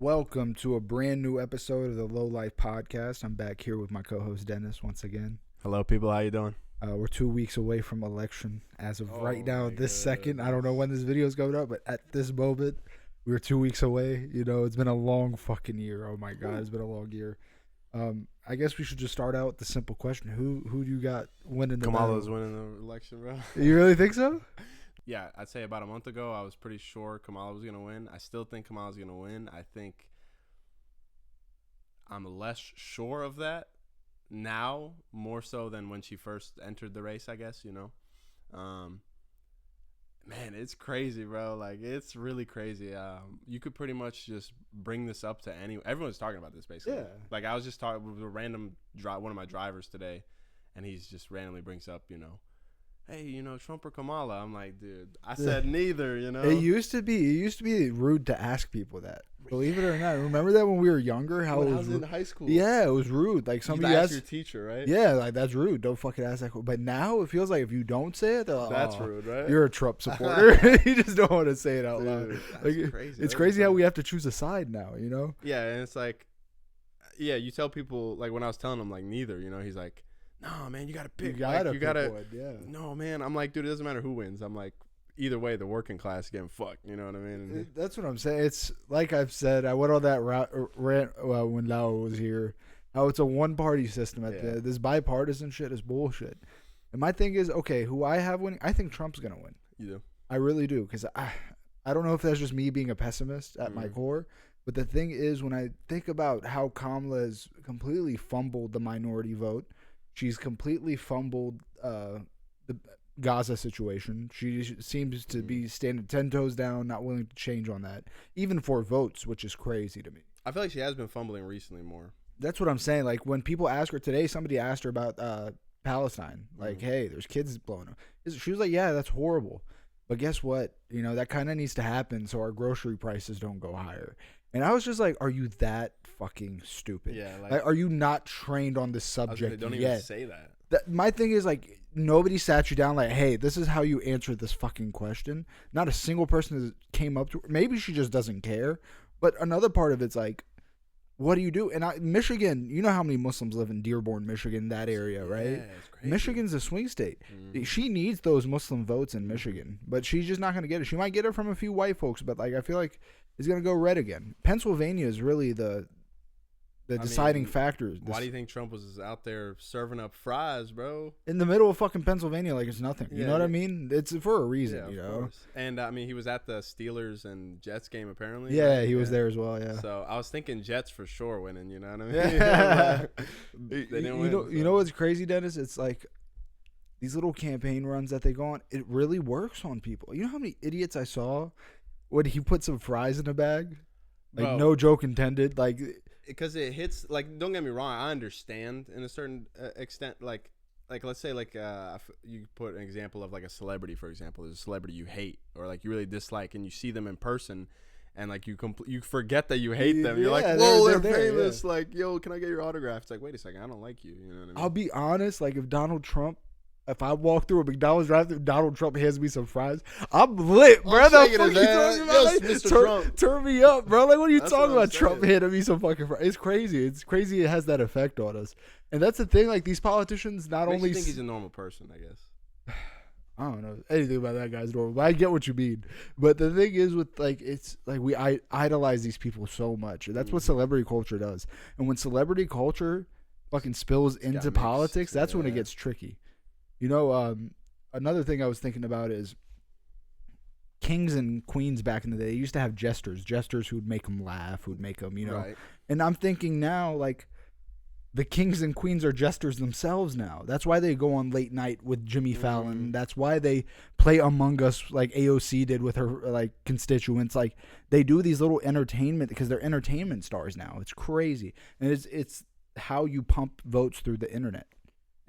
Welcome to a brand new episode of the Low Life Podcast. I'm back here with my co-host Dennis once again. Hello, people. How you doing? We're 2 weeks away from election as of right now, this second. I don't know goodness. when this video is going up, but at this moment, we're 2 weeks away. You know, it's been a long fucking year. Oh my God, it's been a long year. I guess we should just start out with the simple question: Who do you got winning the Kamala's battle? winning the election, bro. You really think so? Yeah, I'd say about a month ago, I was pretty sure Kamala was gonna win. I still think Kamala's gonna win. I think I'm less sure of that now, more so than when she first entered the race, I guess, you know. Man, it's crazy, bro. Like, it's really crazy. You could pretty much just bring this up to everyone's talking about this, basically. Yeah. Like, I was just talking with a random one of my drivers today, and he's just randomly brings up, you know, hey, you know, Trump or Kamala? I'm like, dude, I said neither, you know? It used to be rude to ask people that. Believe it or not. Remember that when we were younger? How when it I was was in high school. Yeah, it was rude. Like somebody you asked your teacher, right? Yeah, like that's rude. Don't fucking ask that. But now it feels like if you don't say it, they're like, That's rude, right? You're a Trump supporter. You just don't want to say it out loud. Dude, that's Like, crazy. it's crazy how we have to choose a side now, you know? Yeah, and it's like, yeah, you tell people, like when I was telling him, like, neither, you know, he's like, no, man, you got to pick. You gotta you pick gotta, one, yeah. No, man. I'm like, dude, it doesn't matter who wins. I'm like, either way, the working class is getting fucked. You know what I mean? That's what I'm saying. It's like I've said, I went on that rant when Lau was here, how it's a one-party system. This bipartisan shit is bullshit. And my thing is, okay, who I have winning, I think Trump's going to win. You do? I really do, because I don't know if that's just me being a pessimist at my core, but the thing is, when I think about how Kamala has completely fumbled the minority vote, she's completely fumbled the Gaza situation. She seems to be standing 10 toes down, not willing to change on that, even for votes, which is crazy to me. I feel like she has been fumbling recently more. That's what I'm saying. Like, when people ask her today, somebody asked her about Palestine. Like, hey, there's kids blowing up. She was like, yeah, that's horrible. But guess what? You know, that kind of needs to happen so our grocery prices don't go higher. And I was just like, are you that fucking stupid? Yeah. Like, are you not trained on this subject don't yet? even say that. My thing is, like, nobody sat you down like, hey, this is how you answer this fucking question. Not a single person has came up to her. Maybe she just doesn't care. But another part of it's like, what do you do? And Michigan, you know how many Muslims live in Dearborn, Michigan, that area, right? Yeah, it's crazy. Michigan's a swing state. She needs those Muslim votes in Michigan, but she's just not going to get it. She might get it from a few white folks, but like I feel like it's going to go red again. Pennsylvania is really the deciding factor. Why do you think Trump was out there serving up fries, bro? In the middle of fucking Pennsylvania like it's nothing. You Yeah, know what I mean? It's for a reason, Yeah, you of know? course. And, I mean, he was at the Steelers and Jets game, apparently. Yeah, right? he was there as well, yeah. So, I was thinking Jets for sure winning, you know what I mean? Yeah. They didn't win. You know what's crazy, Dennis? It's like these little campaign runs that they go on, it really works on people. You know how many idiots I saw when he put some fries in a bag? Like, Bro. no joke intended. Like, Because it hits, like, don't get me wrong, I understand in a certain extent, like let's say, like, you put an example of, like, a celebrity, for example. There's a celebrity you hate or, like, you really dislike, and you see them in person, and, like, you forget that you hate them. You're like, whoa, they're famous. Yeah. Like, yo, can I get your autograph? It's like, wait a second, I don't like you. You know what I mean? I'll be honest, like, if I walk through a McDonald's drive-thru, Donald Trump hands me some fries, I'm lit, bro. The fuck you talking about? Yes, Mr. Trump. Turn me up, bro. Like, what are you That's talking what I'm about? Trump saying. handing me some fucking fries. It's crazy. It's crazy it has that effect on us. And that's the thing, like, these politicians not Makes only... you think he's a normal person, I guess. I don't know anything about that guy's normal, but I get what you mean. But the thing is with, like, it's like we idolize these people so much. And that's what celebrity culture does. And when celebrity culture fucking spills into politics, that's when it gets tricky. You know, another thing I was thinking about is kings and queens back in the day. They used to have jesters who would make them laugh, who would make them, you know. Right. And I'm thinking now, like, the kings and queens are jesters themselves now. That's why they go on late night with Jimmy Fallon. That's why they play Among Us like AOC did with her like constituents. Like, they do these little entertainment because they're entertainment stars now. It's crazy. And it's how you pump votes through the internet.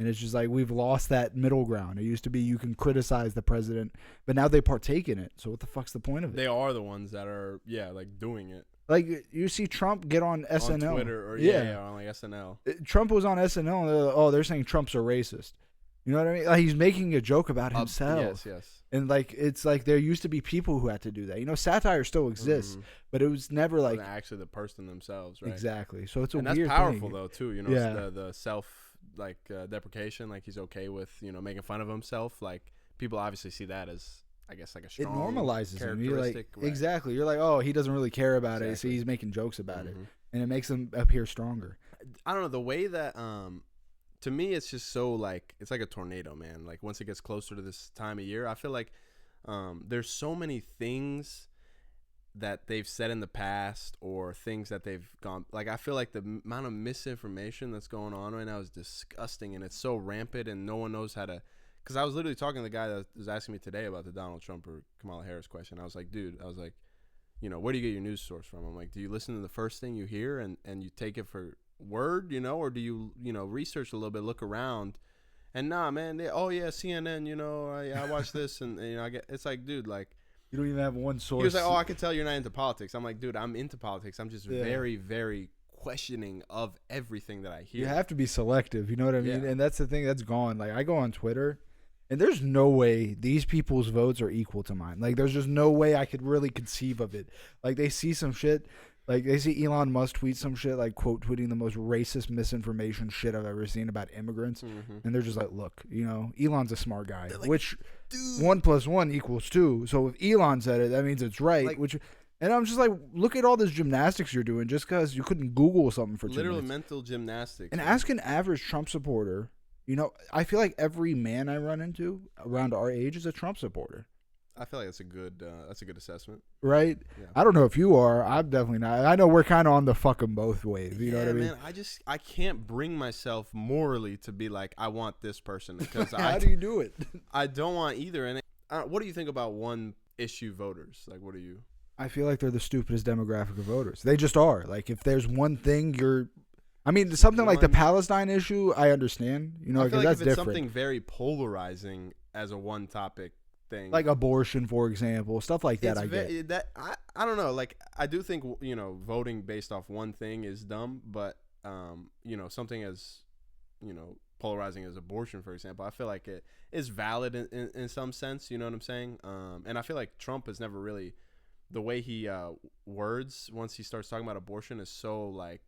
And it's just like we've lost that middle ground. It used to be you can criticize the president, but now they partake in it. So what the fuck's the point of it? They are the ones that are, like, doing it. Like, you see Trump get on SNL. On Twitter or, on, like, SNL. Trump was on SNL, and they're saying Trump's a racist. You know what I mean? Like he's making a joke about himself. Yes. And like it's like there used to be people who had to do that. You know, satire still exists, but it was never like actually the person themselves, right? Exactly. So it's a and weird that's powerful thing. though too. You know, it's the self deprecation. Like he's okay with making fun of himself. Like people obviously see that as I guess like a strong it normalizes him. You're like right. exactly. You're like, oh, he doesn't really care about it, so he's making jokes about it, and it makes him appear stronger. I don't know the way that to me it's just so like it's like a tornado, man. Like once it gets closer to this time of year, I feel like there's so many things that they've said in the past or things that they've gone like I feel like the amount of misinformation that's going on right now is disgusting, and it's so rampant and no one knows how to. Because I was literally talking to the guy that was asking me today about the Donald Trump or Kamala Harris question. I was like, dude, where do you get your news source from? I'm like, do you listen to the first thing you hear and you take it for word, or do you research a little bit, look around? And nah, man, CNN, I watch this and I get it's like, dude, like you don't even have one source. He was like, oh, I can tell you're not into politics. I'm like, dude, I'm into politics. I'm just very, very questioning of everything that I hear. You have to be selective, you know what I mean? Yeah. And that's the thing that's gone. Like I go on Twitter and there's no way these people's votes are equal to mine. Like there's just no way I could really conceive of it. Like they see some shit. Like, they see Elon Musk tweet some shit, like, quote, tweeting the most racist misinformation shit I've ever seen about immigrants. And they're just like, look, Elon's a smart guy, like, which dude. 1 + 1 = 2. So if Elon said it, that means it's right. Like, and I'm just like, look at all this gymnastics you're doing just because you couldn't Google something for 2 literal minutes. Mental gymnastics. And ask an average Trump supporter, I feel like every man I run into around our age is a Trump supporter. I feel like that's a good assessment. Right? Yeah. I don't know if you are. I'm definitely not. I know we're kind of on the fucking both ways. You know what I mean? Man, I can't bring myself morally to be like, I want this person. Because How do you do it? I don't want either. And what do you think about one issue voters? Like, what do you? I feel like they're the stupidest demographic of voters. They just are. Like, if there's one thing something like the Palestine issue, I understand. I feel like that's if it's different. something very polarizing as a one topic thing, like abortion, for example, stuff like that. I don't know. Like I do think voting based off one thing is dumb, but something as polarizing as abortion, for example, I feel like it is valid in some sense. You know what I'm saying? And I feel like Trump has never really the way he words once he starts talking about abortion is so like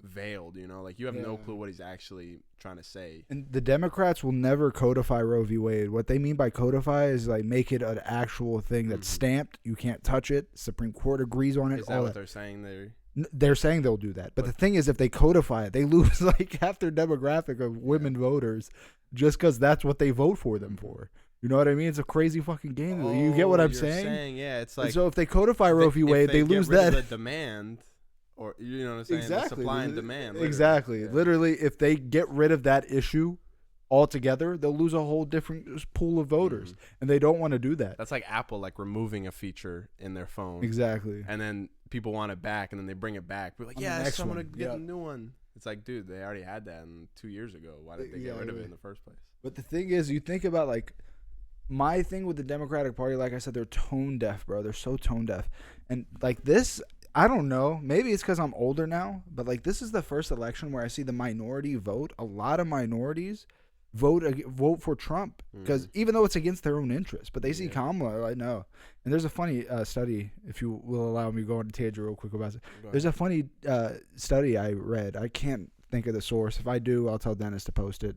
veiled, like you have no clue what he's actually trying to say. And the Democrats will never codify Roe v. Wade. What they mean by codify is like make it an actual thing that's stamped. You can't touch it. Supreme Court agrees on it. Is that what they're saying? They're saying they'll do that. But the thing is, if they codify it, they lose like half their demographic of women voters just because that's what they vote for them for. You know what I mean? It's a crazy fucking game. You get what I'm saying? Yeah, it's like, so if they codify Roe v. Wade, they lose get rid that of the demand. Or you know what I'm saying? Exactly. The supply and demand. Literally. Exactly. Yeah. Literally, if they get rid of that issue altogether, they'll lose a whole different pool of voters, and they don't want to do that. That's like Apple, like removing a feature in their phone. Exactly. And then people want it back, and then they bring it back. We're like, someone to get a new one. It's like, dude, they already had that 2 years ago. Why did they get rid of it in the first place? But the thing is, you think about like my thing with the Democratic Party. Like I said, they're tone deaf, bro. They're so tone deaf, and like this. I don't know. Maybe it's because I'm older now, but like this is the first election where I see the minority vote. A lot of minorities vote for Trump because even though it's against their own interests, but they see Kamala. Like no. And there's a funny study, if you will allow me to go on a tangent real quick about it. There's a funny study I read. I can't think of the source. If I do, I'll tell Dennis to post it.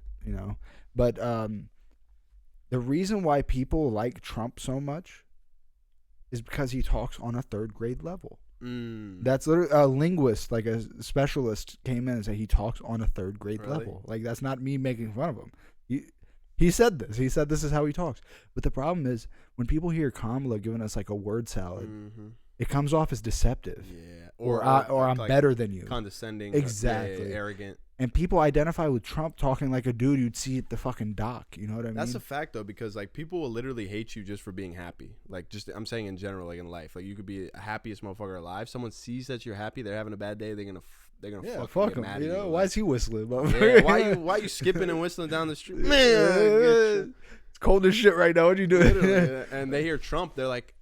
But the reason why people like Trump so much is because he talks on a third grade level. That's literally a linguist, like a specialist, came in and said he talks on a third grade level. Like that's not me making fun of him. He said this. He said this is how he talks. But the problem is when people hear Kamala giving us like a word salad, it comes off as deceptive. Yeah. Or I'm like better than you. Condescending. Exactly. Arrogant. And people identify with Trump talking like a dude you'd see at the fucking dock. You know what I mean? That's a fact, though, because, like, people will literally hate you just for being happy. Like, I'm saying in general, like, in life. Like, you could be the happiest motherfucker alive. Someone sees that you're happy, they're having a bad day, they're gonna fuck get him. mad at you. Why is he whistling? Yeah, why you skipping and whistling down the street? Man, it's cold as shit right now. What you doing? And they hear Trump, they're like,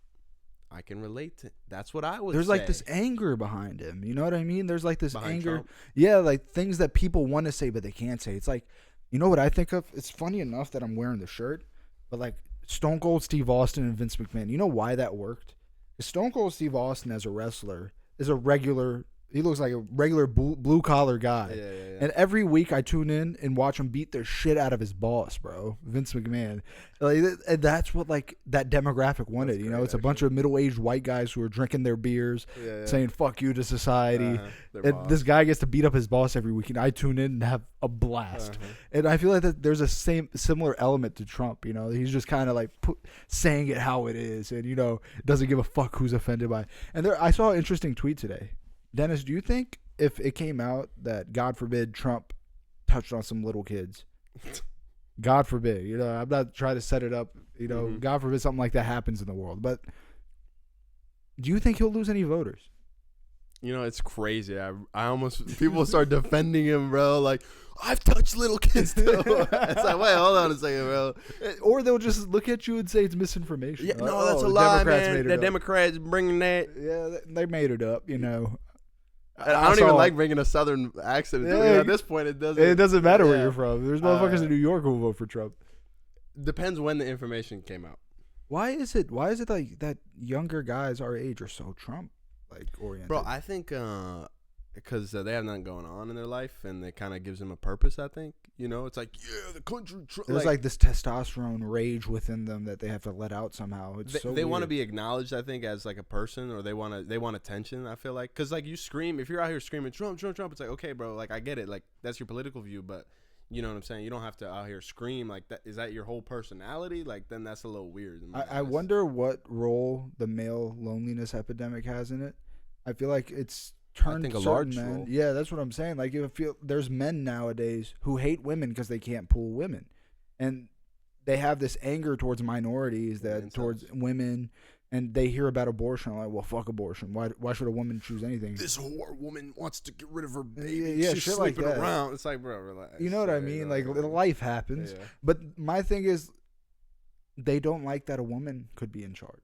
I can relate to. That's what I would. There's say. like this anger behind him. You know what I mean? There's like this behind anger. Trump? Yeah, like things that people want to say but they can't say. It's like, You know what I think of? It's funny enough that I'm wearing the shirt, but like Stone Cold Steve Austin and Vince McMahon. You know why that worked? 'Cause Stone Cold Steve Austin as a wrestler is a regular. He looks like a regular blue collar guy. Yeah. And every week I tune in and watch him beat the shit out of his boss, bro, Vince McMahon. Like, and that's what like that demographic wanted. That's You know, great, it's a bunch of middle aged white guys who are drinking their beers, saying "fuck you" to society. And this guy gets to beat up his boss every week, and I tune in and have a blast. And I feel like that there's a similar element to Trump. You know, he's just kind of like saying it how it is, and you know, doesn't give a fuck who's offended by it. And I saw an interesting tweet today. Dennis, do you think if it came out that, God forbid, Trump touched on some little kids, God forbid, you know, I'm not trying to set it up, you know, God forbid something like that happens in the world, but do you think he'll lose any voters? You know, it's crazy. I almost, people start defending him, bro. Like, I've touched little kids too. It's like, wait, hold on a second, bro. Or they'll just look at you and say it's misinformation. Yeah, like, no, that's a lie, man. The up. Democrats bringing that. Yeah, they made it up, you know. I don't even like bringing a southern accent. Yeah, at this point, it doesn't. It doesn't matter where you're from. There's motherfuckers in New York who will vote for Trump. Depends when the information came out. Why is it like that younger guys our age are so Trump like oriented? Bro, I think because they have nothing going on in their life, and it kind of gives them a purpose. I think, you know, it's like, yeah, the country. There's like this testosterone rage within them that they have to let out somehow. It's they want to be acknowledged, I think, as like a person, or they want attention. I feel like, because like you scream, if you're out here screaming Trump, Trump, Trump, it's like, okay, bro, like I get it, like that's your political view, but you know what I'm saying? You don't have to out here scream like that. Is that your whole personality? Like, then that's a little weird. I wonder what role the male loneliness epidemic has in it. I feel like it's turned a large role. Yeah, that's what I'm saying. Like, I feel there's men nowadays who hate women because they can't pull women, and they have this anger towards minorities, towards women, and they hear about abortion, like, well, fuck abortion. Why should a woman choose anything? This whore woman wants to get rid of her baby. Yeah, she's shit sleeping like that. around. It's like, bro, relax. You know what I mean? Like, life happens. Yeah. But my thing is, they don't like that a woman could be in charge.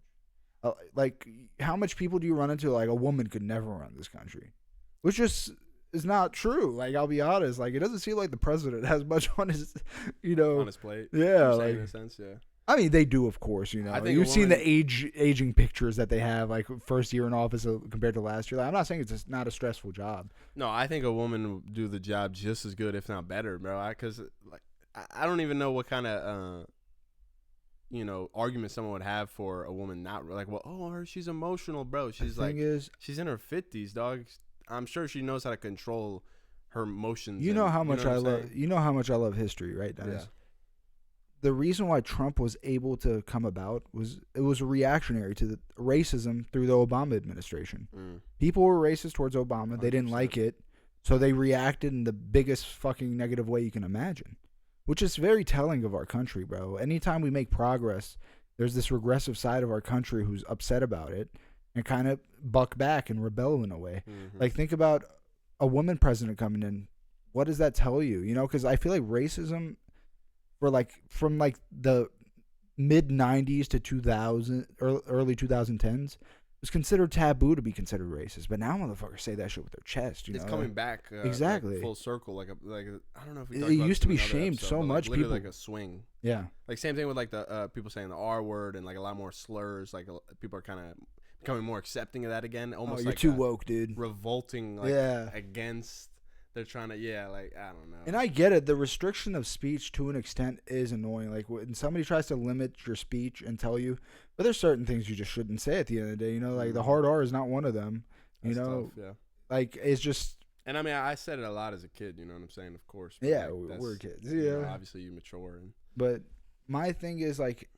Like, how much people do you run into? Like, a woman could never run this country, which just is not true. Like, I'll be honest. Like, it doesn't seem like the president has much on his, you know, on his plate. Yeah, like, in a sense, yeah. I mean, they do, of course. You know, you've seen the aging pictures that they have, like first year in office compared to last year. Like, I'm not saying it's not a stressful job. No, I think a woman would do the job just as good, if not better, bro. Because like, I don't even know what kind of you know, argument someone would have for a woman not like, well, she's emotional, bro. She's like, she's in her 50s, dog. I'm sure she knows how to control her emotions. You know how much I love. You know how much I love history, right, Dennis? Yeah. The reason why Trump was able to come about was it was reactionary to the racism through the Obama administration. People were racist towards Obama. 100%. They didn't like it, so they reacted in the biggest fucking negative way you can imagine, which is very telling of our country, bro. Anytime we make progress, there's this regressive side of our country who's upset about it and kind of buck back and rebel in a way. Like, think about a woman president coming in. What does that tell you? You know, because I feel like racism from the mid 90s to 2000 early 2010s was considered taboo to be considered racist, but now motherfuckers say that shit with their chest. It's coming back exactly like full circle. Like I don't know if we it used to be shamed episode, so much. People like a swing. Yeah, like same thing with like the people saying the R word and like a lot more slurs. Like people are kind of becoming more accepting of that again. Almost you're like too woke, dude. Revolting, like against. They're trying to, like, I don't know. And I get it. The restriction of speech to an extent is annoying. Like, when somebody tries to limit your speech and tell you, but there's certain things you just shouldn't say at the end of the day. You know, like the hard R is not one of them. You know, tough, yeah. Like, it's just. And I mean, I said it a lot as a kid. You know what I'm saying? Of course. Yeah, like, we're kids. Yeah. You know, obviously, you mature. But my thing is, like,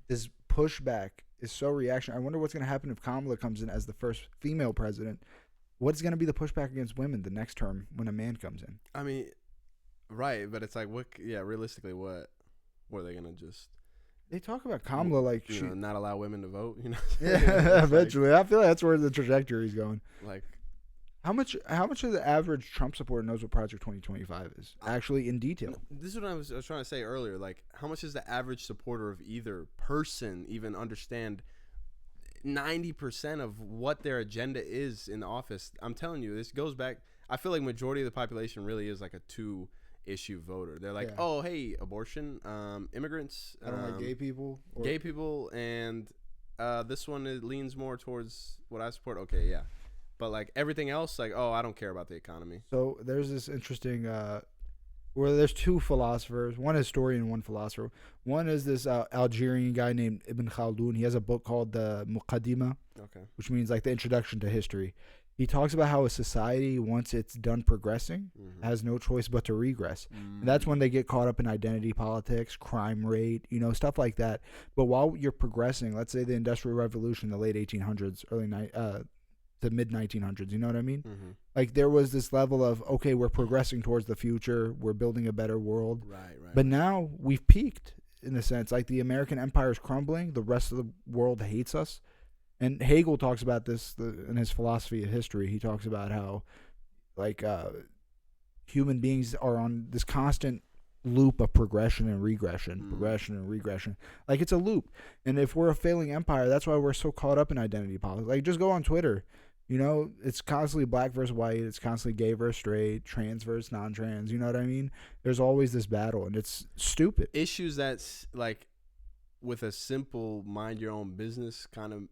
this pushback is so reactionary. I wonder what's going to happen if Kamala comes in as the first female president. What's going to be the pushback against women the next term when a man comes in? I mean, right, but it's like, realistically, what are they going to just... They talk about Kamala like... You know, not allow women to vote, you know? Yeah, eventually. Like, I feel like that's where the trajectory is going. Like... How much of the average Trump supporter knows what Project 2025 is? Actually, in detail. This is what I was trying to say earlier. Like, how much does the average supporter of either person even understand... 90% of what their agenda is in the office? I'm telling you, this goes back. I feel like majority of the population really is like a 2 issue voter. They're like, Yeah. oh, hey, abortion, immigrants, I don't like gay people. Or, gay people, and this one it leans more towards what I support. Okay, yeah, but like everything else, like, oh, I don't care about the economy. So there's this interesting. Where there's two philosophers, one historian and one philosopher. One is this Algerian guy named Ibn Khaldun. He has a book called the Muqaddimah, Okay. which means like the introduction to history. He talks about how a society, once it's done progressing, has no choice but to regress. And that's when they get caught up in identity politics, crime rate, stuff like that. But while you're progressing, let's say the Industrial Revolution, the late 1800s, the mid 1900s, you know what I mean? Like there was this level of, okay, we're progressing towards the future, we're building a better world. Right. But now we've peaked in a sense. Like the American empire is crumbling, the rest of the world hates us. And Hegel talks about this in his philosophy of history. He talks about how like human beings are on this constant loop of progression and regression. Like it's a loop. And if we're a failing empire, that's why we're so caught up in identity politics. Like just go on Twitter. It's constantly black versus white. It's constantly gay versus straight, trans versus non-trans. You know what I mean? There's always this battle, and it's stupid. Issues that's like with a simple mind your own business kind of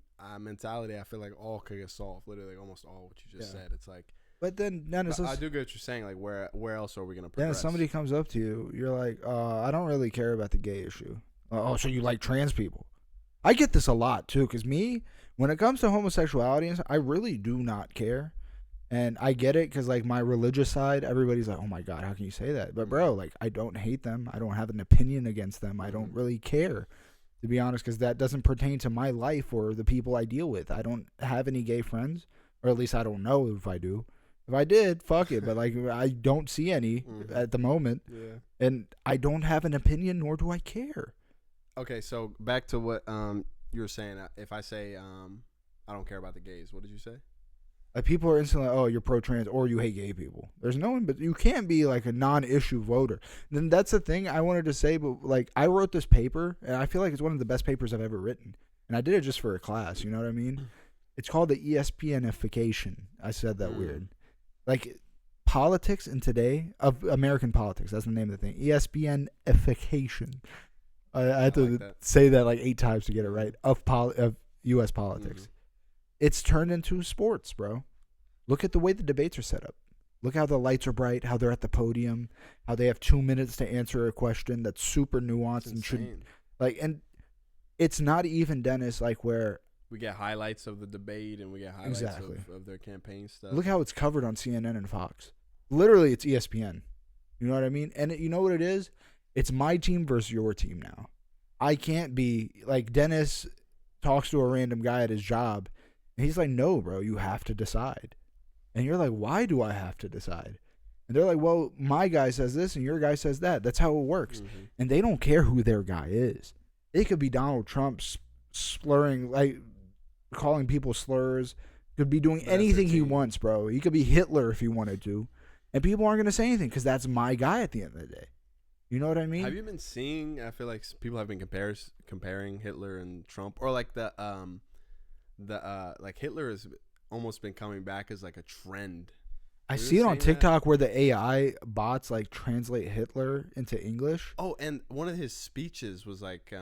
mentality, I feel like all could get solved. Literally, like almost all what you just said. It's like. But then I do get what you're saying. Like where else are we gonna progress? Then if somebody comes up to you, you're like, I don't really care about the gay issue. Oh, so you like trans people? I get this a lot too, because when it comes to homosexuality, I really do not care. And I get it because, like, my religious side, everybody's like, oh, my God, how can you say that? But, bro, like, I don't hate them. I don't have an opinion against them. I don't really care, to be honest, because that doesn't pertain to my life or the people I deal with. I don't have any gay friends, or at least I don't know if I do. If I did, fuck it. But, like, I don't see any at the moment. Yeah. And I don't have an opinion, nor do I care. Okay, so back to what you were saying. If I say I don't care about the gays, what did you say? Like people are instantly, oh, you're pro-trans or you hate gay people. There's no one, but you can't be like a non-issue voter. Then that's the thing I wanted to say. But like I wrote this paper, and I feel like it's one of the best papers I've ever written. And I did it just for a class. You know what I mean? It's called the ESPNification. I said that weird. Like politics in today of American politics. That's the name of the thing. ESPNification. I had to say that like 8 times to get it right. Of U.S. politics. It's turned into sports, bro. Look at the way the debates are set up. Look how the lights are bright, how they're at the podium, how they have 2 minutes to answer a question that's super nuanced and should and it's not even, Dennis, like where we get highlights of the debate and we get highlights of their campaign stuff. Look how it's covered on CNN and Fox. Literally, it's ESPN. You know what I mean? And you know what it is? It's my team versus your team now. I can't be like Dennis talks to a random guy at his job. And he's like, no, bro, you have to decide. And you're like, why do I have to decide? And they're like, well, my guy says this and your guy says that. That's how it works. And they don't care who their guy is. It could be Donald Trump slurring, like calling people slurs. Could be doing anything he wants, bro. He could be Hitler if he wanted to. And people aren't going to say anything because that's my guy at the end of the day. You know what I mean? Have you been seeing, I feel like people have been comparing Hitler and Trump, or like like Hitler has almost been coming back as like a trend. I see it on TikTok where the AI bots like translate Hitler into English. Oh, and one of his speeches was like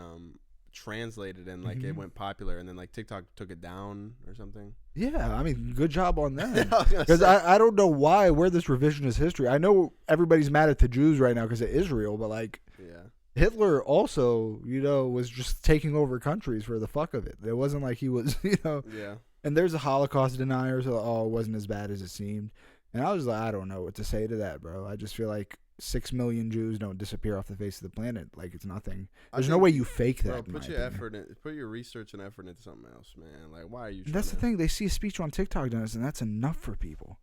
translated and like it went popular, and then like TikTok took it down or something. Yeah, I mean, good job on them. Because I don't know where this revisionist history. I know everybody's mad at the Jews right now because of Israel, but like, Hitler also, was just taking over countries for the fuck of it. It wasn't like he was, Yeah. And there's a Holocaust denier, so it wasn't as bad as it seemed. And I was like, I don't know what to say to that, bro. I just feel like 6 million Jews don't disappear off the face of the planet like it's nothing. There's no way you fake that. Bro, put your research and effort into something else, man. Like, why are you? That's the thing. They see a speech on TikTok, Dennis, and that's enough for people.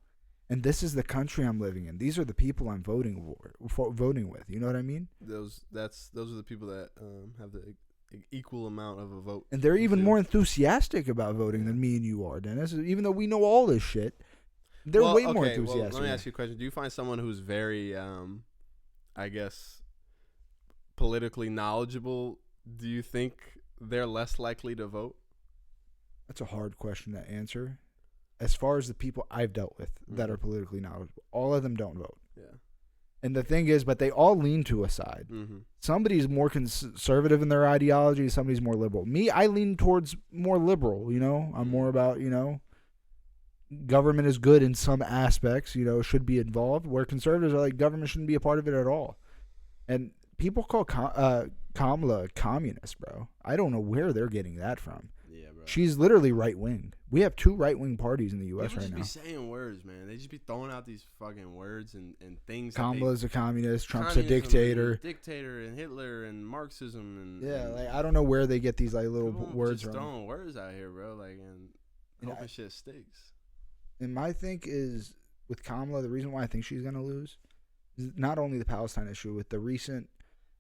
And this is the country I'm living in. These are the people I'm voting with. You know what I mean? Those are the people that have the equal amount of a vote. And they're even more enthusiastic about voting than me and you are, Dennis. Even though we know all this shit, they're way more enthusiastic. Well, let me ask you a question. Do you find someone who's very, I guess, politically knowledgeable, do you think they're less likely to vote? That's a hard question to answer. As far as the people I've dealt with that are politically knowledgeable, all of them don't vote. Yeah. And the thing is, but they all lean to a side. Mm-hmm. Somebody's more conservative in their ideology. Somebody's more liberal. Me, I lean towards more liberal. I'm more about government is good in some aspects. Should be involved. Where conservatives are like government shouldn't be a part of it at all. And people call Kamala a communist, bro. I don't know where they're getting that from. Yeah, bro. She's literally right wing. We have 2 right wing parties in the U.S. People right now. just be saying words, man. They just be throwing out these fucking words and things. Kamala's a communist. Trump's a dictator. Dictator and Hitler and Marxism and Like I don't know where they get these like little words just from. throwing words out here, bro. Like and hoping shit sticks. And my think is with Kamala, the reason why I think she's gonna lose is not only the Palestine issue with the recent.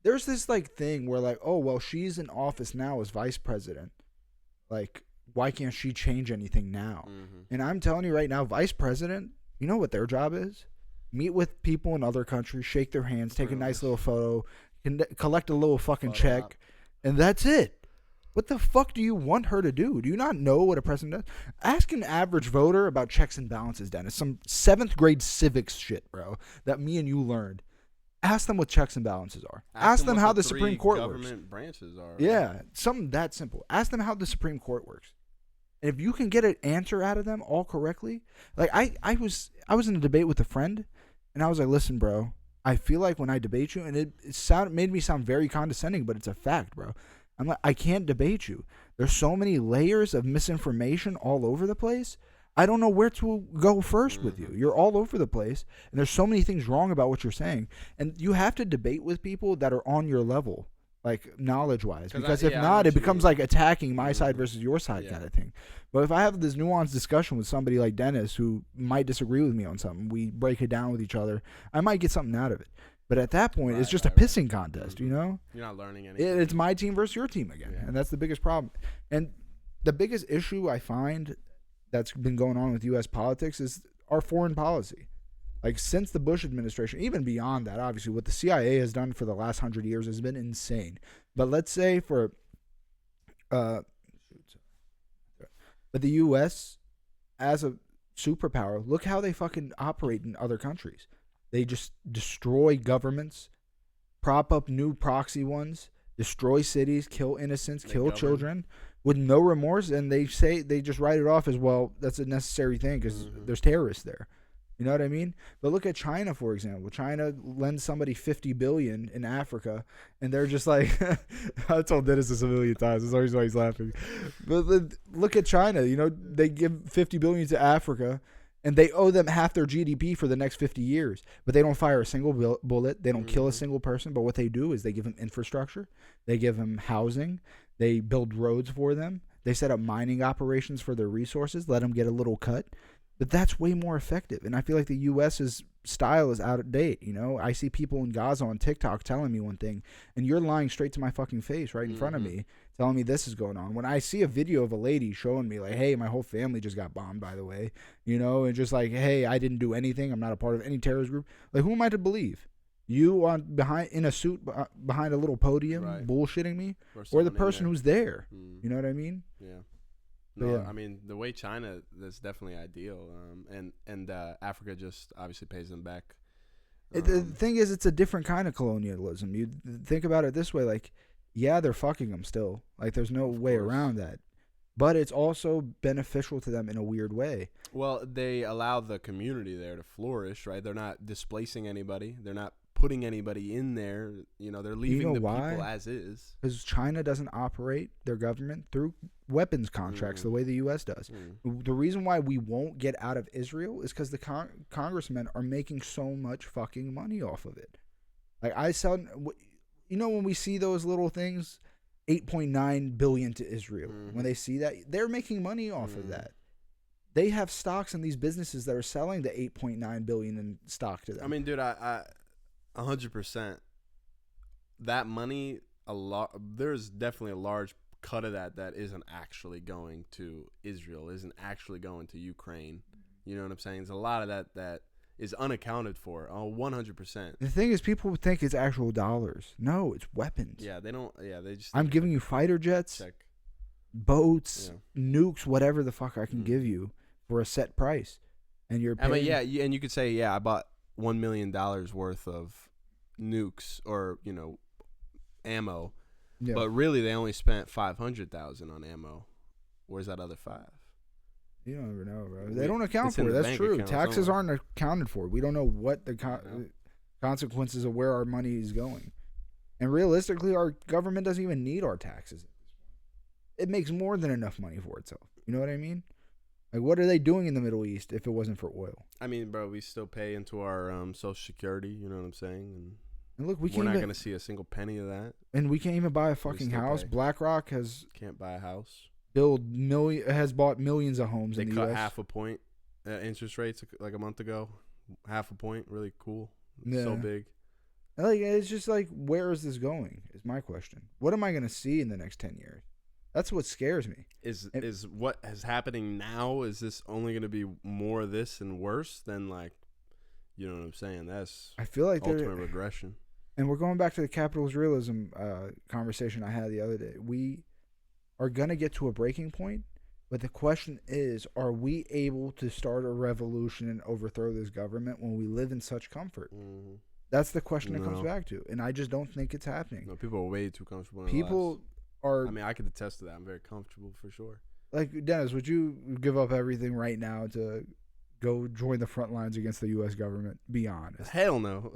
There's this like thing where like, oh well, she's in office now as vice president. Like, why can't she change anything now? Mm-hmm. And I'm telling you right now, vice president, you know what their job is? Meet with people in other countries, shake their hands, take a nice little photo, collect a little fucking check, and that's it. What the fuck do you want her to do? Do you not know what a president does? Ask an average voter about checks and balances, Dennis. Some 7th grade civics shit, bro, that me and you learned. Ask them what checks and balances are. Ask them how the Supreme Court works. Government branches are. Yeah, something that simple. Ask them how the Supreme Court works. And if you can get an answer out of them all correctly, like I was in a debate with a friend, and I was like, listen, bro, I feel like when I debate you, and it made me sound very condescending, but it's a fact, bro. I'm like, I can't debate you. There's so many layers of misinformation all over the place. I don't know where to go first with you. You're all over the place, and there's so many things wrong about what you're saying. And you have to debate with people that are on your level, like knowledge-wise. Because if not, it becomes like attacking my side versus your side kind of thing. But if I have this nuanced discussion with somebody like Dennis who might disagree with me on something, we break it down with each other, I might get something out of it. But at that point, it's just a pissing contest, You're not learning anything. It's my team versus your team again, and that's the biggest problem. And the biggest issue I find that's been going on with U.S. politics is our foreign policy. Like, since the Bush administration, even beyond that, obviously, what the CIA has done for the last 100 years has been insane. But let's say but the U.S., as a superpower, look how they fucking operate in other countries. They just destroy governments, prop up new proxy ones, destroy cities, kill innocents, kill children with no remorse, and they just write it off as, well, that's a necessary thing because there's terrorists there. You know what I mean? But look at China, for example. China lends somebody $50 billion in Africa, and they're just like, I told Dennis this a million times. That's always why he's laughing. But look at China. They give $50 billion to Africa, and they owe them half their GDP for the next 50 years. But they don't fire a single bullet. They don't kill a single person. But what they do is they give them infrastructure. They give them housing. They build roads for them. They set up mining operations for their resources, let them get a little cut. But that's way more effective. And I feel like the U.S.'s style is out of date. I see people in Gaza on TikTok telling me one thing, and you're lying straight to my fucking face right in front of me, telling me this is going on. When I see a video of a lady showing me, like, hey, my whole family just got bombed, by the way, and just like, hey, I didn't do anything. I'm not a part of any terrorist group. Like, who am I to believe? You in a suit behind a little podium bullshitting me, or the person who's there? You know what I mean? Yeah. No, I mean, the way China, that's definitely ideal. And Africa just obviously pays them back. The thing is, it's a different kind of colonialism. You think about it this way, like, yeah, they're fucking them still. Like, there's no way around that. But it's also beneficial to them in a weird way. Well, they allow the community there to flourish, right? They're not displacing anybody. They're not putting anybody in there. They're leaving people as is. Because China doesn't operate their government through weapons contracts the way the U.S. does. The reason why we won't get out of Israel is because the congressmen are making so much fucking money off of it. Like, when we see those little things, $8.9 billion to Israel, when they see that, they're making money off of that. They have stocks in these businesses that are selling the $8.9 billion in stock to them. I mean, dude, I 100%. That money, there's definitely a large cut of that isn't actually going to Israel, isn't actually going to Ukraine. You know what I'm saying? There's a lot of that is unaccounted for. 100%. The thing is, people think it's actual dollars. No, it's weapons. Yeah, they don't. Yeah, they just. I'm giving you fighter jets, boats, nukes, whatever the fuck I can give you for a set price, and you're paying. I mean, and you could say, I bought $1 million worth of nukes or ammo, Yeah. but really they only spent 500,000 on ammo. Where's that other 5? You don't ever know, bro. They don't account it's in for it. the That's bank true. account Taxes somewhere. aren't accounted for. We don't know what the consequences of where our money is going. And realistically, our government doesn't even need our taxes. It makes more than enough money for itself. You know what I mean? Like, what are they doing in the Middle East if it wasn't for oil? I mean, bro, we still pay into our Social Security. You know what I'm saying? And look, We're not going to see a single penny of that. And we can't even buy a fucking still house. pay. BlackRock can't buy a house. Has bought millions of homes They in the cut U.S. half a point interest rates like a month ago. Half a point, really cool. Yeah. So big. Like, it's just like, where is this going? Is my question. What am I going to see in the next 10 years? That's what scares me. Is what is happening now? Is this only going to be more of this and worse than like, you know what I'm saying? That's I feel like ultimate regression. And we're going back to the capitalist realism conversation I had the other day. We are going to get to a breaking point, but the question is, are we able to start a revolution and overthrow this government when we live in such comfort? Mm-hmm. That's the question it comes back to, and I just don't think it's happening. No, people are way too comfortable. People are. I mean, I could attest to that. I'm very comfortable for sure. Like, Dennis, would you give up everything right now to go join the front lines against the U.S. government? Be honest. Hell no.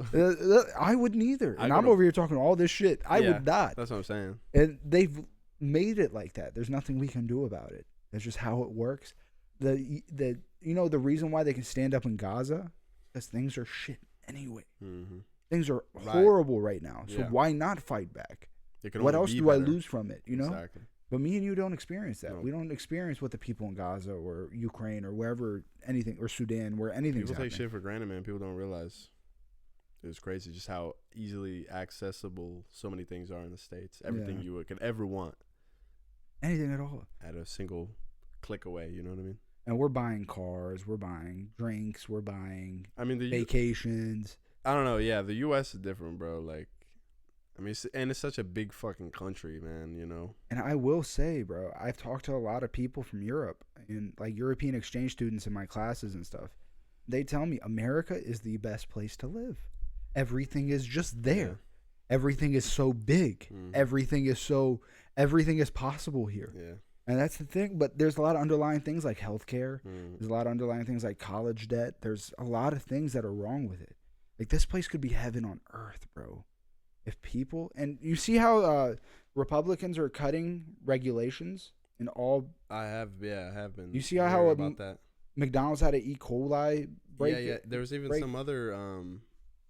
I wouldn't either. And I'm over here talking all this shit. I would not. That's what I'm saying. And they've made it like that. There's nothing we can do about it. That's just how it works. The reason why they can stand up in Gaza, because things are shit anyway. Mm-hmm. Things are horrible right now. So why not fight back? What else do I lose from it? Exactly. But me and you don't experience that. No. We don't experience what the people in Gaza or Ukraine or wherever anything, or Sudan, where anything's happening. People take shit for granted, man. People don't realize. It's crazy just how easily accessible so many things are in the States. Everything you could ever want. Anything at all. At a single click away, you know what I mean? And we're buying cars, we're buying drinks, we're buying the vacations. I don't know. Yeah, the U.S. is different, bro. Like, I mean, it's such a big fucking country, man, you know? And I will say, bro, I've talked to a lot of people from Europe and like European exchange students in my classes and stuff. They tell me America is the best place to live. Everything is just there. Yeah. Everything is so big. Mm-hmm. Everything is possible here. Yeah. And that's the thing. But there's a lot of underlying things like healthcare. Mm-hmm. There's a lot of underlying things like college debt. There's a lot of things that are wrong with it. Like, this place could be heaven on earth, bro. If people, and you see how Republicans are cutting regulations in all. I have been. You see how about that. McDonald's had an E. coli break. Yeah. There was even some other,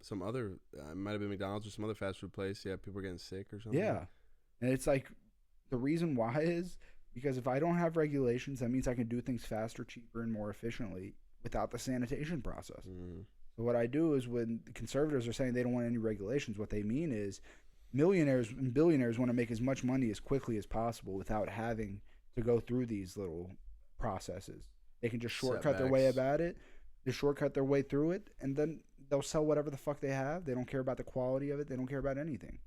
it might have been McDonald's or some other fast food place. Yeah, people were getting sick or something. Yeah, and it's like, the reason why is because if I don't have regulations, that means I can do things faster, cheaper, and more efficiently without the sanitation process. Mm. So what I do is, when conservatives are saying they don't want any regulations, what they mean is millionaires and billionaires want to make as much money as quickly as possible without having to go through these little processes. They can just shortcut their way about it, just shortcut their way through it, and then they'll sell whatever the fuck they have. They don't care about the quality of it. They don't care about anything.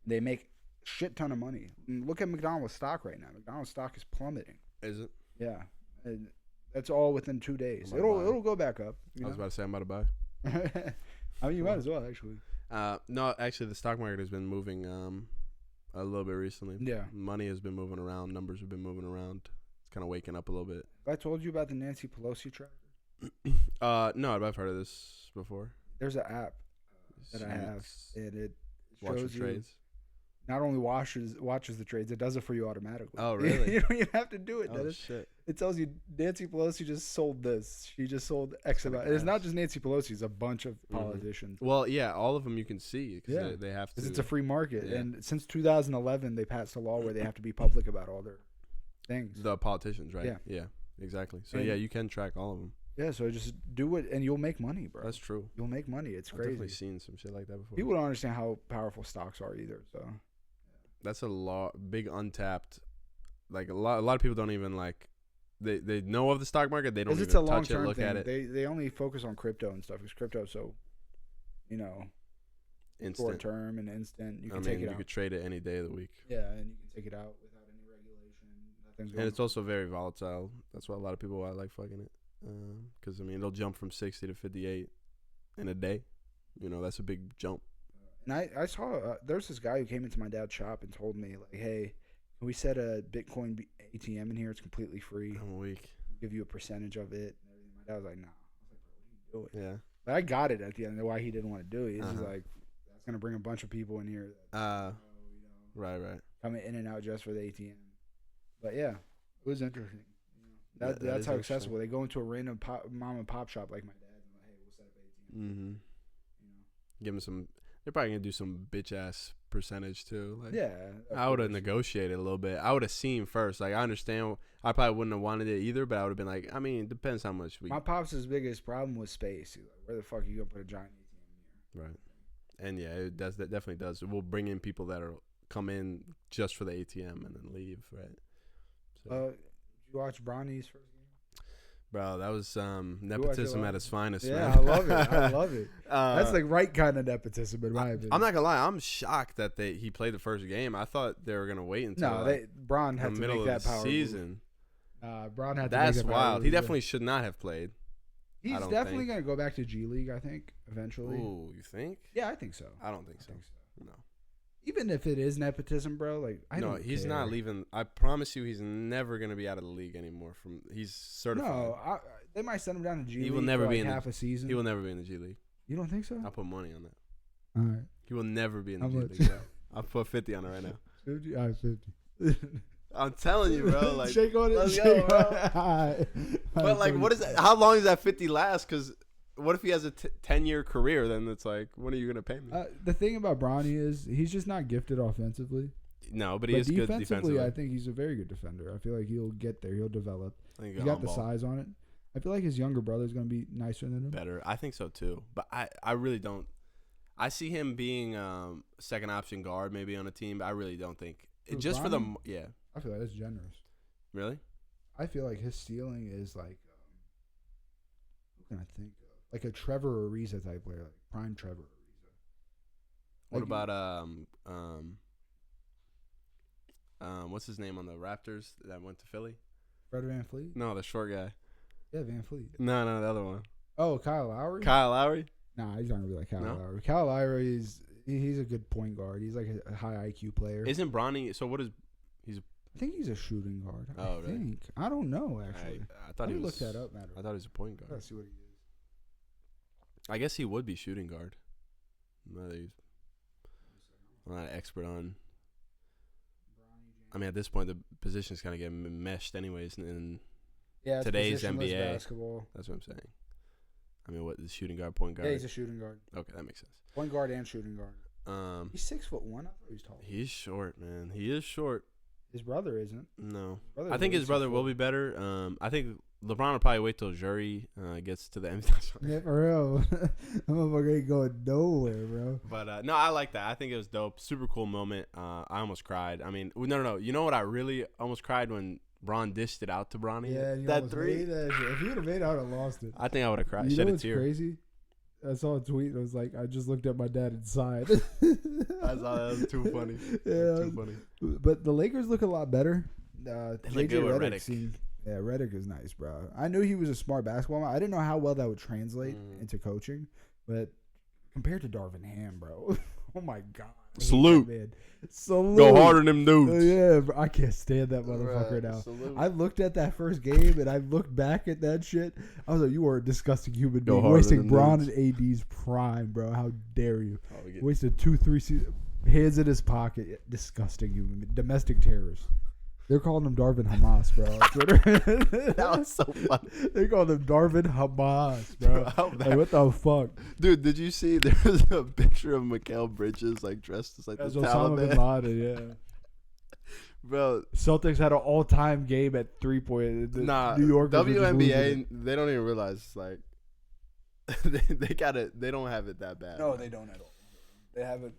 They make shit ton of money. And look at McDonald's stock right now. McDonald's stock is plummeting. Is it? Yeah. And that's all within 2 days. It'll go back up. I was about to say I'm about to buy. I mean, you might as well, actually. No, actually, the stock market has been moving a little bit recently. Yeah. Money has been moving around. Numbers have been moving around. It's kind of waking up a little bit. I told you about the Nancy Pelosi tracker. No, I've heard of this before. There's an app that I have, and it shows you trades. Not only watches the trades, it does it for you automatically. Oh, really? You don't even have to do it. Oh, shit. It tells you Nancy Pelosi just sold this. She just sold X amount. It's not just Nancy Pelosi. It's a bunch of politicians. Well, yeah, all of them you can see because they have to. Because it's a free market. Yeah. And since 2011, they passed a law where they have to be public about all their things. The politicians, right? Yeah. Yeah, exactly. So, you can track all of them. Yeah, so just do it, and you'll make money, bro. That's true. You'll make money. It's crazy. I've definitely seen some shit like that before. People don't understand how powerful stocks are either, so. That's a big untapped. Like, a lot of people don't even, like, they know of the stock market. They don't even touch it, look at it. They only focus on crypto and stuff because crypto's so, instant. Short term and instant. You can take it out. You could trade it any day of the week. Yeah, and you can take it out without any regulation. And it's also very volatile. That's why a lot of people like fucking it. Because, it'll jump from 60 to 58 in a day. You know, that's a big jump. And I saw there's this guy who came into my dad's shop and told me like, hey, can we set a Bitcoin ATM in here? It's completely free. I'm weak. Give you a percentage of it. And everything. My dad was like, nah. I was like, bro, what are you doing? Yeah. But I got it at the end of why he didn't want to do it. He's just like, that's gonna bring a bunch of people in here. Right. Coming in and out just for the ATM. But yeah, it was interesting. That's is how accessible. They go into a random mom and pop shop like my dad's and like, hey, we'll set up ATM. Mm-hmm. Give them some. They're probably gonna do some bitch ass percentage too. Like, yeah, I would have negotiated a little bit. I would have seen first. Like, I understand. I probably wouldn't have wanted it either, but I would have been like, I mean, it depends how much we. My pop's biggest problem was space. He's like, where the fuck are you gonna put a giant ATM in here? Right. And yeah, it does. That definitely does. We'll bring in people that are come in just for the ATM and then leave. Right. So. Did you watch Bronny's first game? Bro, that was nepotism at its finest. Yeah, man. I love it. I love it. That's like right kind of nepotism in my opinion. I'm not gonna lie. I'm shocked that he played the first game. I thought they were gonna wait until Bron had the to middle make of that the power season. Bron had to That's make that wild. power He move, definitely should not have played. He's definitely gonna go back to G League. I think eventually. Ooh, you think? Yeah, I think so. I don't think so. No. Even if it is nepotism, bro, like he's not leaving. I promise you, he's never gonna be out of the league anymore. He's certified. No, they might send him down to G League. He will never be in half a season. He will never be in the G League. You don't think so? I'll put money on that. All right. He will never be in the How G much? League. Bro. I'll put 50 on it right now. 50. All right, 50. I'm telling you, bro. Like, shake on it. let's Shake go, on bro. it. All right. But like, what is that? How long does that 50 last? Because what if he has a 10-year career? Then it's like, when are you gonna pay me? The thing about Bronny is he's just not gifted offensively. No, but he is good defensively. I think he's a very good defender. I feel like he'll get there. He'll develop. He's got the size on it. I feel like his younger brother's going to be nicer than him. Better. I think so, too. But I really don't. I see him being second option guard maybe on a team, but I really don't think. Just for the – yeah. I feel like that's generous. Really? I feel like his ceiling is like who can I think of? Like a Trevor Ariza type player, like prime Trevor Ariza. What about what's his name on the Raptors that went to Philly? Fred VanVleet? No, the short guy. Yeah, VanVleet. No, the other one. Oh, Kyle Lowry? Kyle Lowry? Nah, he's not gonna be like Kyle Lowry. Kyle Lowry he's a good point guard. He's like a high IQ player. Isn't Bronny? So what is? I think he's a shooting guard. Oh, really? Think. I don't know actually. I thought he was. Look that up, matter. I thought he was a point guard. Let's see what he is. I guess he would be shooting guard. I'm not an expert on. I mean, at this point, the position's kind of getting meshed, anyways. In today's NBA, basketball. That's what I'm saying. I mean, what is shooting guard, point guard? Yeah, he's a shooting guard. Okay, that makes sense. Point guard and shooting guard. He's 6'1". I thought he was tall. He's short, man. He is short. His brother isn't. No, I think his brother will be better. I think LeBron will probably wait till Jury gets to the end. Yeah, for real. That motherfucker ain't going nowhere, bro. But no, I like that. I think it was dope. Super cool moment. I almost cried. I mean, no. You know what? I really almost cried when Bron dished it out to Bronny. Yeah, that three. That shit. If he would have made it, I would have lost it. I think I would have cried. You Shed know a what's tear. Crazy? I saw a tweet. And it was like, I just looked at my dad and sighed. I saw that. It was too funny. Yeah, too funny. But the Lakers look a lot better. They look good with Redick. Redick is nice, bro. I knew he was a smart basketball man. I didn't know how well that would translate into coaching, but compared to Darvin Ham, bro, oh my god, salute, man. Salute, go harder than them dudes. Yeah, bro. I can't stand that motherfucker now. Salute. I looked at that first game and I looked back at that shit. I was like, you are a disgusting human being, wasting Bron and AD's prime, bro. How dare you? Wasted 2-3 seasons, hands in his pocket. Disgusting human being. Domestic terrorist. They're calling him Darvin Hamas, bro, on Twitter. That was so funny. They called him Darvin Hamas, bro. Like, what the fuck? Dude, did you see there was a picture of Mikal Bridges, like, dressed as, like, the Osama Taliban? bin Laden, yeah. Bro. Celtics had an all-time game at 3-point. New York WNBA, they don't even realize, like, they don't have it that bad. No, they don't at all. They haven't.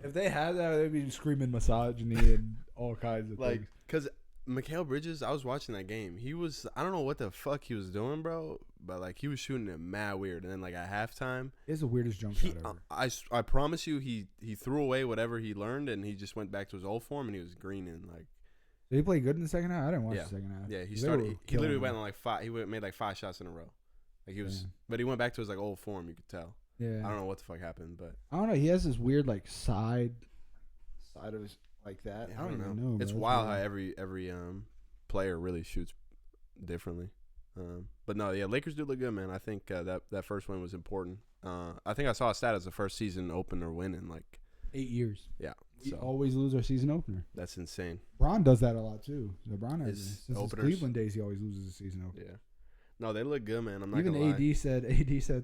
If they had that, they'd be screaming misogyny and all kinds of things. Because Mikal Bridges, I was watching that game. I don't know what the fuck he was doing, bro, but, like, he was shooting it mad weird. And then, like, at halftime. It's the weirdest jump shot ever. I promise you, he threw away whatever he learned, and he just went back to his old form, and he was greening, like. Did he play good in the second half? I didn't watch the second half. Yeah, he started. He literally went on, like, 5. He made, like, 5 shots in a row. Like, he was. But he went back to his, like, old form, you could tell. Yeah. I don't know what the fuck happened, but I don't know. He has this weird like side of his like that. yeah, I don't even know. It's bro. wild weird. how every player really shoots differently. But no, yeah, Lakers do look good, man. I think that first win was important. I think I saw a stat as the first season opener win in like 8 years. Yeah, We so always lose our season opener. that's insane. Bron does that a lot too. LeBron has His since his openers. Cleveland days, he always loses the season opener. Yeah, no, they look good, man. I'm not Even gonna lie. AD said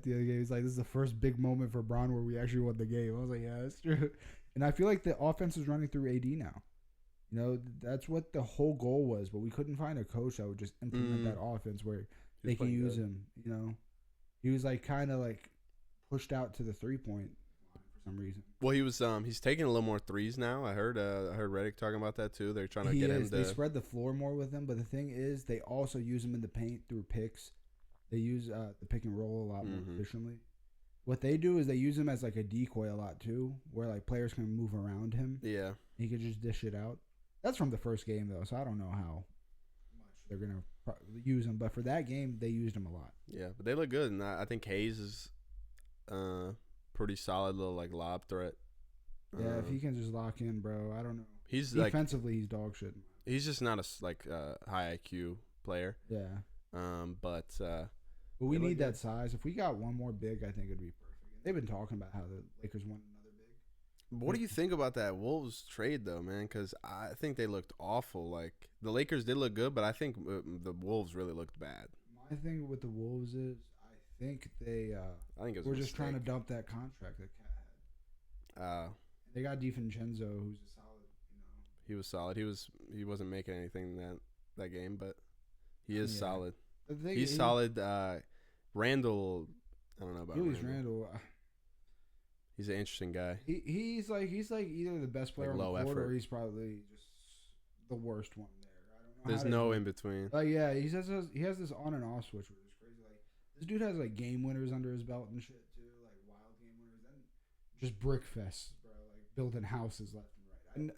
the other game, he's like, this is the first big moment for Bron where we actually won the game. I was like, yeah, that's true. And I feel like the offense is running through AD now. You know, that's what the whole goal was, but we couldn't find a coach that would just implement that offense where they can use him. You know, he was like kind of like pushed out to the 3-point for some reason. Well, he's taking a little more threes now. I heard Redick talking about that too. They're trying to get him to. They spread the floor more with him, but the thing is, they also use him in the paint through picks. They use the pick and roll a lot more efficiently. What they do is they use him as like a decoy a lot too, where like players can move around him. Yeah, He could just dish it out. That's from the first game though, so I don't know how much they're gonna use him. But for that game, they used him a lot. yeah, but they look good, and I think Hayes is pretty solid little like lob threat. Yeah, if he can just lock in, bro, I don't know. He's Defensively, he's dog shit. he's just not a high IQ player. Yeah. But But we They look need that good. size. If we got one more big, I think it'd be perfect. They've been talking about how the Lakers want another big. what do you think about that Wolves trade though, man? Because I think they looked awful. Like the Lakers did look good, but I think the Wolves really looked bad. My thing with the Wolves is I think they I think it was were a just trying to mistake. dump that contract that Cat had. They got DiVincenzo, who's a solid, He was solid. He wasn't making anything that game, but he is Yeah. solid. The thing He's is, solid. Randall, I don't know about Julius Randall. Randle. He's an interesting guy. He's like either the best player Like on low the court effort. or he's probably just the worst one there. I don't know. There's how to no explain in between. Like yeah, he has this on and off switch, which is crazy. Like this dude has like game winners under his belt and shit too, like wild game winners. Then just brick fests, bro. Like building houses left and right.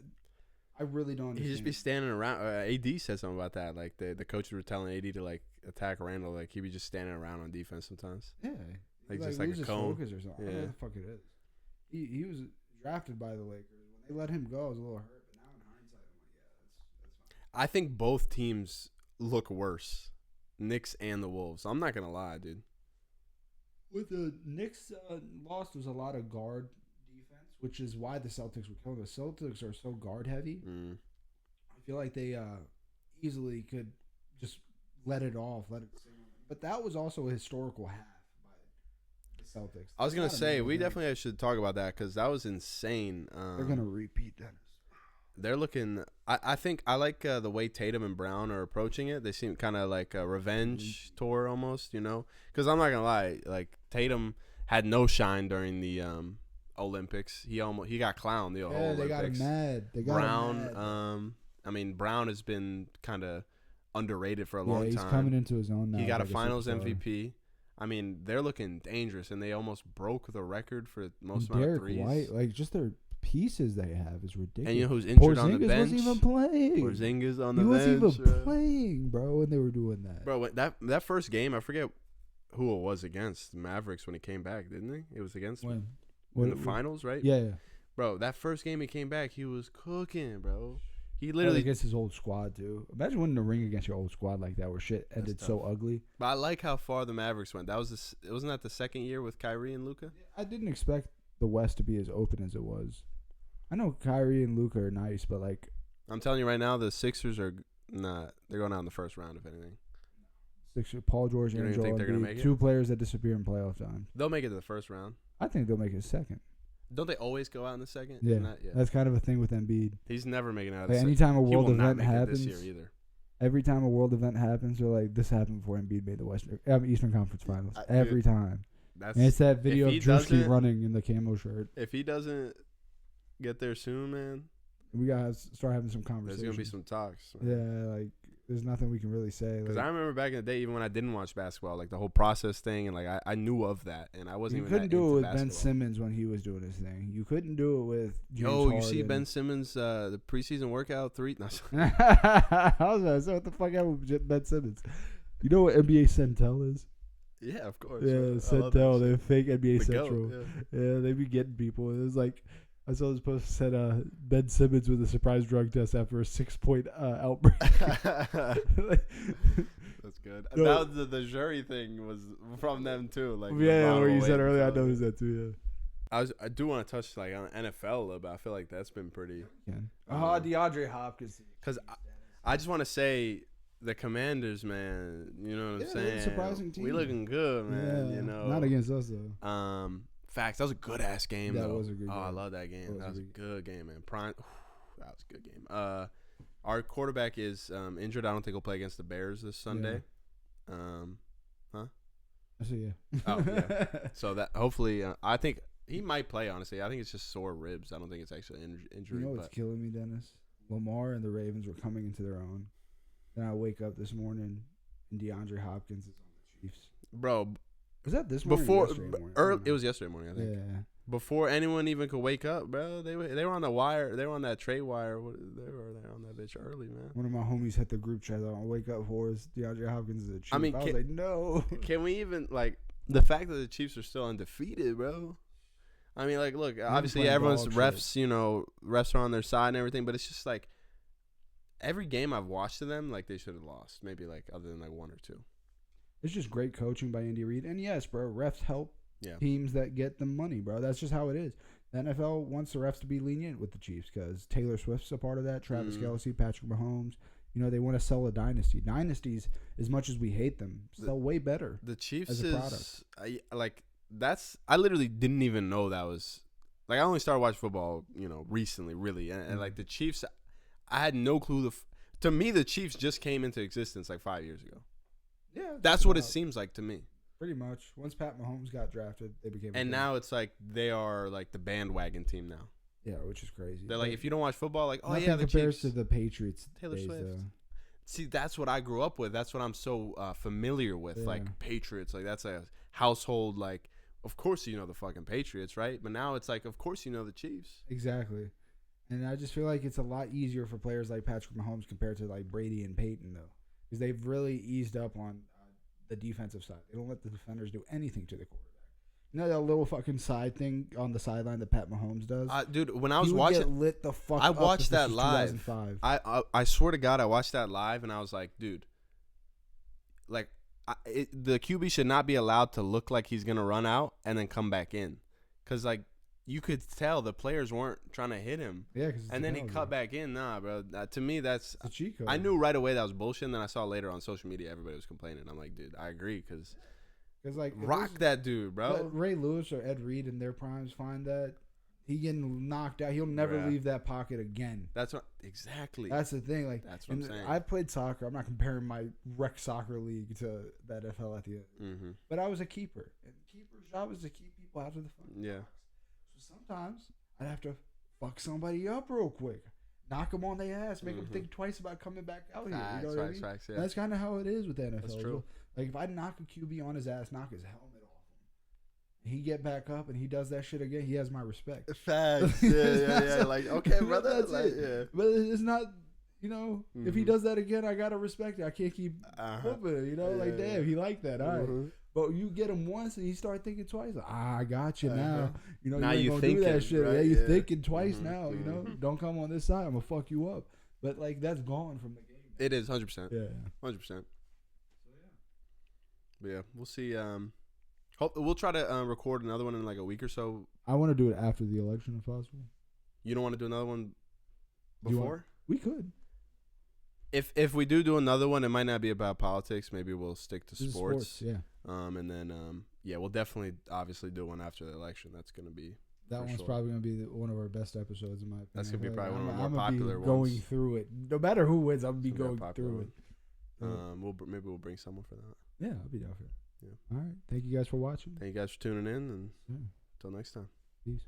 I really don't understand. He just be standing around. AD said something about that. Like the coaches were telling AD to like attack Randall. Like he'd be just standing around on defense sometimes. Yeah, Like, he, just like a loses cone. focus or something. I don't know Yeah. what the fuck it is. He was drafted by the Lakers. When they let him go, I was a little hurt. But now in hindsight, I'm like, yeah, that's fine. I think both teams look worse, Knicks and the Wolves. I'm not gonna lie, dude. With the Knicks lost was a lot of guard defense, which is why the Celtics were killing. The Celtics are so guard heavy. I feel like they easily could just let it off, let it sing. But that was also a historical half by the Celtics. I was gonna That's not a say normal we thing. definitely should talk about that because that was insane. They're gonna repeat that. They're looking. I think I like the way Tatum and Brown are approaching it. They seem kind of like a revenge tour almost, you know. Because I'm not gonna lie, like Tatum had no shine during the Olympics. He got clowned the whole Yeah, they Olympics. got him mad. They got Brown, him mad. I mean Brown has been kind of underrated for a long he's time. coming into his own now. He got a like Finals superstar. MVP. I mean, they're looking dangerous, and they almost broke the record for most And amount of Derek threes. White, like just their pieces they have is ridiculous. And you know who's injured on the Porzingis bench? wasn't even playing. Porzingis on the He wasn't bench. even bro. playing, bro, when they were doing that. Bro, that first game, I forget who it was against. The Mavericks when he came back, didn't he? It was against When? in the finals, right? Yeah, yeah. Bro, that first game he came back, he was cooking, bro. He Literally literally. against his old squad too. Imagine winning a ring against your old squad like that, where shit ended so ugly. But I like how far the Mavericks went. That was wasn't that the second year with Kyrie and Luka? I didn't expect the West to be as open as it was. I know Kyrie and Luka are nice, but like I'm telling you right now, the Sixers are not. They're going out in the first round, if anything. Paul George You don't and even Joel think they're gonna Embiid, make it? two players that disappear in playoff time. They'll make it to the first round. I think they'll make it second. Don't they always go out in the second? Yeah, Isn't that- yeah. that's kind of a thing with Embiid. He's never making it out of Like the second. anytime a He world will not event make it happens, this year either. every time a world event happens, they're like, "This happened before Embiid made the Eastern Conference Finals." Dude, Every time, That's and it's that video of he Drewski doesn't- running in the camo shirt. if he doesn't get there soon, man. We gotta start having some There's conversations. gonna be some talks. Yeah, like there's nothing we can really say. Because Like, I remember back in the day, even when I didn't watch basketball, like the whole process thing, and like I knew of that, and I wasn't you even. couldn't that do it into with Ben basketball. Simmons when he was doing his thing. You couldn't do it with James Yo, you see Harden. Ben Simmons the preseason workout 3? No, I was about to say, what the fuck happened with Ben Simmons? You know what NBA Centel is? Yeah, of course. Yeah, I love that Centel, shit. they're fake NBA The Central. GOAT, Yeah, they be getting people. It was like, I saw this post that said Ben Simmons with a surprise drug test after a 6-point outbreak. yeah. Like, That's good. No. That was the jury thing was from them too. Like yeah, LeBron where you will said wait earlier, I until- noticed that too. I do want to touch like on NFL a little bit. I feel like that's been pretty. Yeah. DeAndre Hopkins. Because I just want to say the Commanders, man. You know what I'm Yeah, they're a saying? surprising team. We looking good, man. Yeah, You know, not against us though. Facts. That was a good ass game. That though. was a good Oh, I game. love that game. That was a good good game, man. Prime. That was a good game. Our quarterback is injured. I don't think he'll play against the Bears this Sunday. I see, yeah. Oh, yeah. So that hopefully, I think he might play. Honestly, I think it's just sore ribs. I don't think it's actually injury. You know what's killing me, Dennis? Lamar and the Ravens were coming into their own. Then I wake up this morning and DeAndre Hopkins is on the Chiefs. Bro, Was that this morning? before or yesterday morning? I don't it know. was yesterday morning, I think. Yeah. Before anyone even could wake up, bro, they were on the wire. They were on that trade wire. They were there on that bitch early, man. One of my homies hit the group chat. I wake up for is DeAndre Hopkins is a Chief. I mean, was like, no. Can we even like the fact that the Chiefs are still undefeated, bro? I mean, like, look, obviously playing everyone's dog refs, you know, refs are on their side and everything, but it's just like every game I've watched of them, like they should have lost, maybe like other than like one or two. It's just great coaching by Andy Reid. And yes, bro, refs help Yeah. teams that get the money, bro. That's just how it is. The NFL wants the refs to be lenient with the Chiefs because Taylor Swift's a part of that. Travis Kelce, Patrick Mahomes. You know, they want to sell a dynasty. Dynasties, as much as we hate them, sell way better. The Chiefs as a product. I literally didn't even know that was like I only started watching football, you know, recently, really, and like the Chiefs, I had no clue. To me, the Chiefs just came into existence like 5 years ago. Yeah, That's what it seems like to me. Pretty much. Once Pat Mahomes got drafted, they became. And now it's like they are like the bandwagon team now. Yeah, which is crazy. They're like, if you don't watch football, like, oh nothing yeah, the compares Chiefs. to the Patriots. Taylor days, Swift. though. See, that's what I grew up with. That's what I'm so familiar with. Yeah. Like Patriots, like that's a household. Like, of course you know the fucking Patriots, right? But now it's like, of course you know the Chiefs. Exactly. And I just feel like it's a lot easier for players like Patrick Mahomes compared to like Brady and Peyton, though, because they've really eased up on the defensive side. They don't let the defenders do anything to the quarterback. You know that little fucking side thing on the sideline that Pat Mahomes does? Dude, when I was He would watching, get lit the fuck I up watched if this that was live. 2005. I swear to God, I watched that live, and I was like, dude, like the QB should not be allowed to look like he's gonna run out and then come back in, because like you could tell the players weren't trying to hit him. Yeah, because And then he cut back in. Nah, bro. To me, that's It's a cheat code. I knew right away that was bullshit. And then I saw later on social media everybody was complaining. I'm like, dude, I agree, because like rock that dude, bro. Let Ray Lewis or Ed Reed in their primes find that he getting knocked out. He'll never Bruh. leave that pocket again. That's what exactly. That's the thing. Like That's what I'm saying. I played soccer. I'm not comparing my rec soccer league to the NFL at the end. Mm-hmm. But I was a keeper, and the keeper's job is to keep people out of the fucking Yeah. box. So sometimes I'd have to fuck somebody up real quick, knock them on their ass, make them think twice about coming back out here. You know what I mean? Facts, yeah. That's kind of how it is with the NFL. That's as true. well. Like if I knock a QB on his ass, knock his helmet off him, he get back up and he does that shit again, he has my respect. Facts. Yeah. Like, okay, brother. That's like, it. yeah. But it's not, you know, if he does that again, I gotta respect it. I can't keep whooping it, you know, like Yeah. damn, he like that. All right. But you get him once and he start thinking twice. Like, I got you now. You know, Now you ain't you gonna thinking, do that shit. right? Yeah, you Yeah. thinking twice now. You know, don't come on this side. I'm gonna fuck you up. But like that's gone from the game. It is 100%. Yeah. 100%. But yeah, we'll see. We'll try to record another one in like a week or so. I want to do it after the election if possible. You don't want to do another one Do you want- before? We could. If we do another one, it might not be about politics. Maybe we'll stick to This is sports. Yeah. And then yeah, we'll definitely obviously do one after the election. That's gonna be That for one's sure. probably gonna be one of our best episodes in my opinion. That's gonna be Like, probably one of our I'm more gonna be popular going ones. through it. No matter who wins, I'm gonna be It's gonna going be a popular through one. it. Maybe we'll bring someone for that. Yeah, I'll be down for it. Yeah. All right. Thank you guys for watching. Thank you guys for tuning in, and Yeah. until next time. Peace.